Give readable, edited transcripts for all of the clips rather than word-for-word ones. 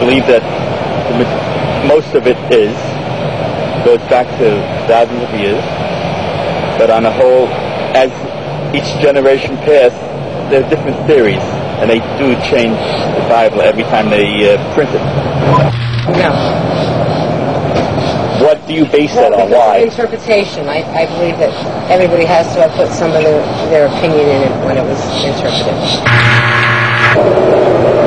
believe that most of it goes back to thousands of years. But on the whole, as each generation passed, there's different theories, and they do change the Bible every time they print it. No. What do you base that on? Why? Interpretation. I believe that everybody has to have put some of their opinion in it when it was interpreted.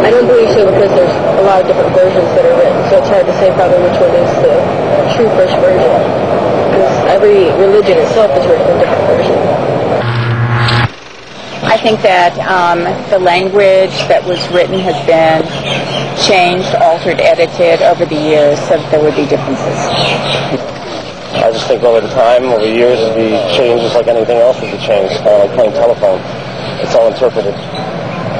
I don't believe so because there's a lot of different versions that are written, so it's hard to say probably which one is the true first version. Because every religion itself is written in different versions. I think that the language that was written has been changed, altered, edited over the years, so that there would be differences. I just think over the time, over the years, it'd be changed just like anything else would be changed, like playing telephone. It's all interpreted.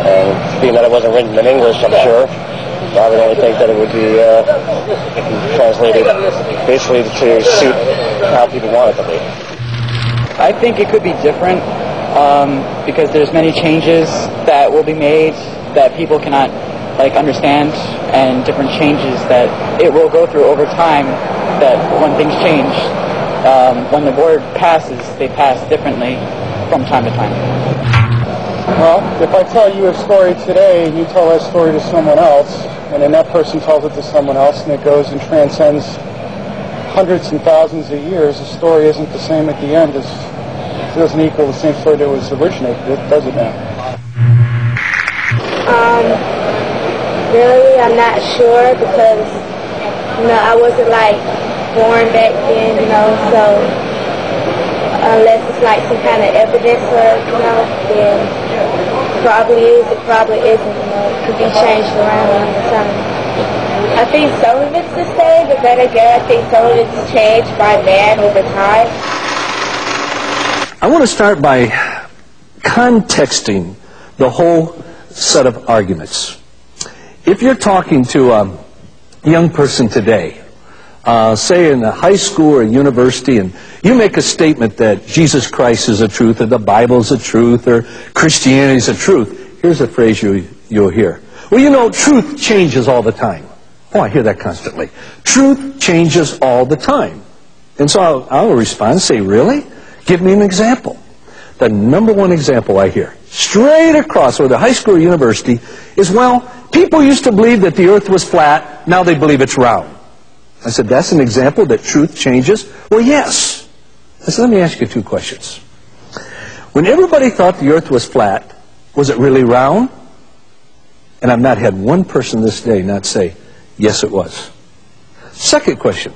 And being that it wasn't written in English, I'm sure, I would only think that it would be translated basically to suit how people want it to be. I think it could be different because there's many changes that will be made that people cannot understand, and different changes that it will go through over time, that when things change, when the word passes, they pass differently from time to time. Well, if I tell you a story today and you tell that story to someone else, and then that person tells it to someone else, and it goes and transcends hundreds and thousands of years, the story isn't the same at the end. It doesn't equal the same story that was originated, does it now? Really, I'm not sure because, I wasn't born back then, so unless it's some kind of evidence or, then it probably is, it probably isn't, it could be changed around all the time. I think some of it's the same, but then again, I think some of it's changed by man over time. I want to start by contexting the whole set of arguments. If you're talking to a young person today, say in a high school or a university, and you make a statement that Jesus Christ is the truth, or the Bible is the truth, or Christianity is the truth, here's a phrase you'll hear. Well, truth changes all the time. Oh, I hear that constantly. Truth changes all the time. And so I'll respond and say, really? Give me an example. The number one example I hear, straight across, whether high school or university, is, people used to believe that the earth was flat, now they believe it's round. I said, that's an example that truth changes? Well, yes. I said, let me ask you two questions. When everybody thought the earth was flat, was it really round? And I've not had one person this day not say, yes, it was. Second question.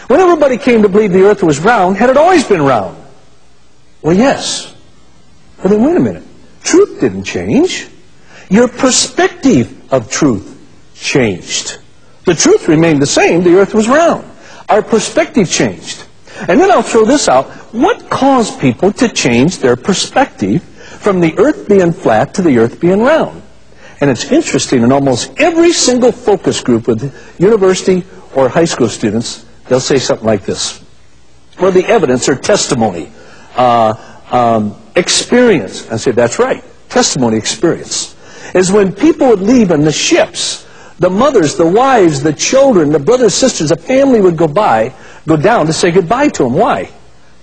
When everybody came to believe the earth was round, had it always been round? Well, yes. Well, then wait a minute. Truth didn't change. Your perspective of truth changed. The truth remained the same. The earth was round. Our perspective changed. And then I'll throw this out. What caused people to change their perspective from the earth being flat to the earth being round? And it's interesting, in almost every single focus group with university or high school students, they'll say something like this. Well, the evidence or testimony, experience. I say, that's right. Testimony, experience. Is when people would leave on the ships, the mothers, the wives, the children, the brothers, sisters, the family would go down to say goodbye to them. Why?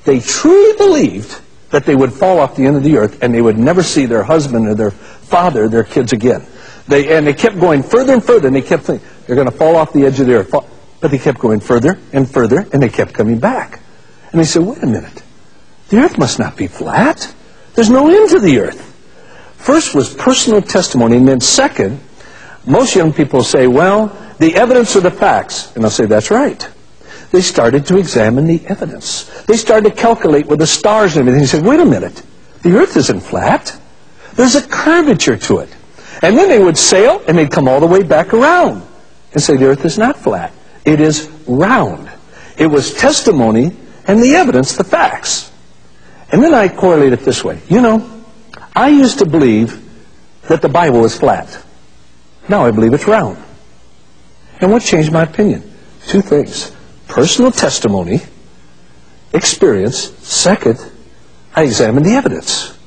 They truly believed that they would fall off the end of the earth and they would never see their husband or their father or their kids again. They kept going further and further, and they kept thinking, they're going to fall off the edge of the earth. But they kept going further and further, and they kept coming back. And they said, wait a minute. The earth must not be flat. There's no end to the earth. First was personal testimony, and then second, most young people say, well, the evidence or the facts. And I'll say, that's right. They started to examine the evidence. They started to calculate with the stars and everything. They said, wait a minute. The earth isn't flat. There's a curvature to it. And then they would sail, and they'd come all the way back around and say, the earth is not flat. It is round. It was testimony and the evidence, the facts. And then I correlate it this way. I used to believe that the Bible was flat. Now I believe it's round. And what changed my opinion? Two things. Personal testimony, experience. Second, I examined the evidence.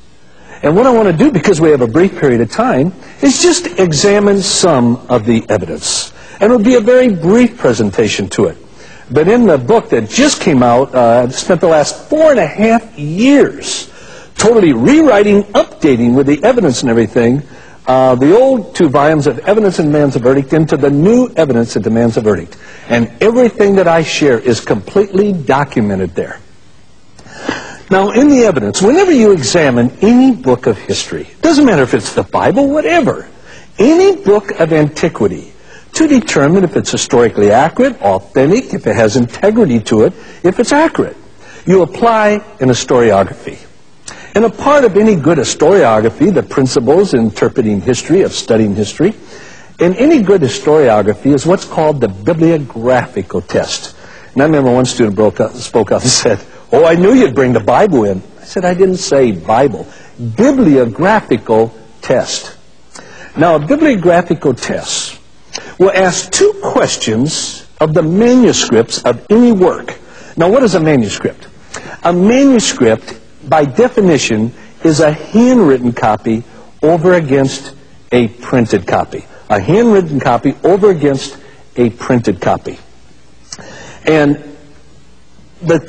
And what I want to do, because we have a brief period of time, is just examine some of the evidence. And it would be a very brief presentation to it. But in the book that just came out, I've spent the last 4.5 years totally rewriting, updating with the evidence and everything, the old 2 volumes of Evidence that Demands a Verdict into the new Evidence that Demands a Verdict. And everything that I share is completely documented there. Now, in the evidence, whenever you examine any book of history, doesn't matter if it's the Bible, whatever, any book of antiquity, to determine if it's historically accurate, authentic, if it has integrity to it, if it's accurate, you apply an historiography. And a part of any good historiography, the principles in interpreting history, of studying history, in any good historiography is what's called the bibliographical test. And I remember one student spoke up and said, "Oh, I knew you'd bring the Bible in." I said, "I didn't say Bible. Bibliographical test." Now, a bibliographical test will ask 2 questions of the manuscripts of any work. Now, what is a manuscript? A manuscript, by definition, is a handwritten copy over against a printed copy. A handwritten copy over against a printed copy. And the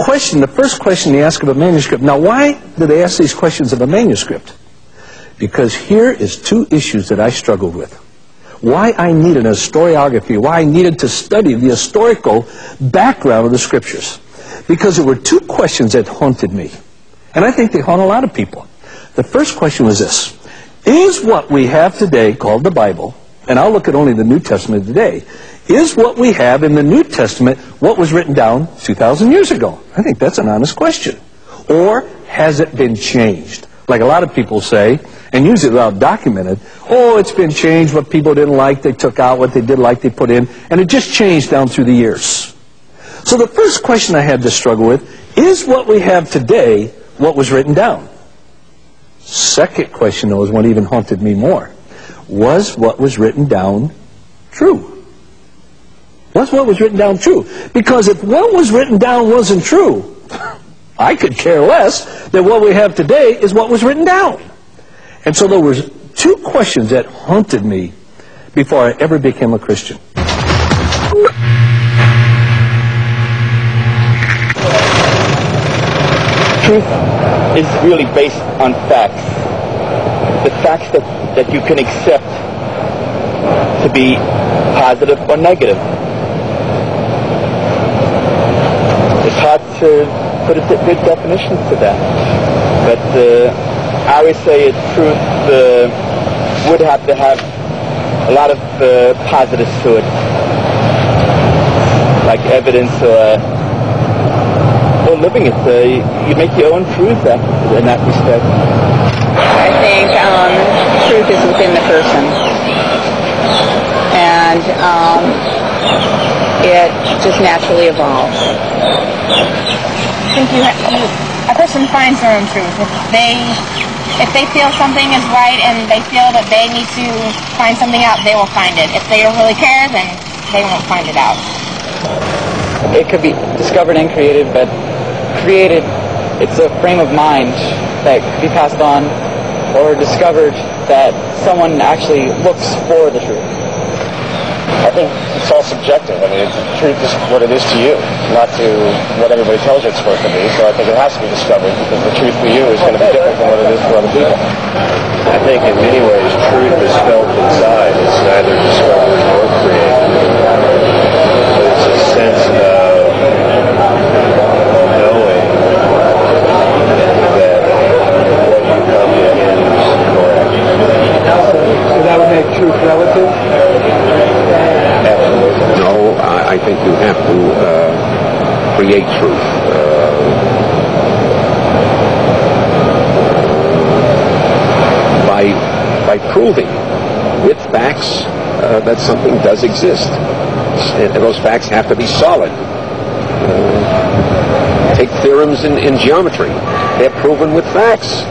first question they ask of a manuscript, now why do they ask these questions of a manuscript? Because here is 2 issues that I struggled with. Why I needed a historiography, why I needed to study the historical background of the Scriptures. Because there were 2 questions that haunted me. And I think they haunt a lot of people. The first question was this: is what we have today, called the Bible, and I'll look at only the New Testament today, is what we have in the New Testament what was written down 2,000 years ago? I think that's an honest question. Or has it been changed? Like a lot of people say, and usually without documented, oh, it's been changed, what people didn't like, they took out, what they did like, they put in, and it just changed down through the years. So the first question I had to struggle with, is what we have today what was written down? Second question, though, is one even haunted me more. Was what was written down true? Was what was written down true? Because if what was written down wasn't true, I could care less that what we have today is what was written down. And so there were 2 questions that haunted me before I ever became a Christian. Truth is really based on facts. The facts that you can accept to be positive or negative. It's hard to put a good definition to that. But I always say truth would have to have a lot of positives to it. Like evidence or living it. You make your own truth in that respect. I think truth is within the person. And it just naturally evolves. I think a person finds their own truth. If they feel something is right and they feel that they need to find something out, they will find it. If they don't really care, then they won't find it out. It could be discovered and created, but created, it's a frame of mind that could be passed on or discovered that someone actually looks for the truth. I think it's all subjective. I mean, truth is what it is to you, not to what everybody tells you it's supposed to be. So I think it has to be discovered because the truth for you is going to be different from what it is for other people. I think in many ways truth is felt inside. It's neither discovered nor created. But it's a sense of knowing that what you comprehend is correct. So that would make truth relative? Absolutely. No, I think you have to create truth. By proving with facts that something does exist. And those facts have to be solid. Take theorems in geometry. They're proven with facts.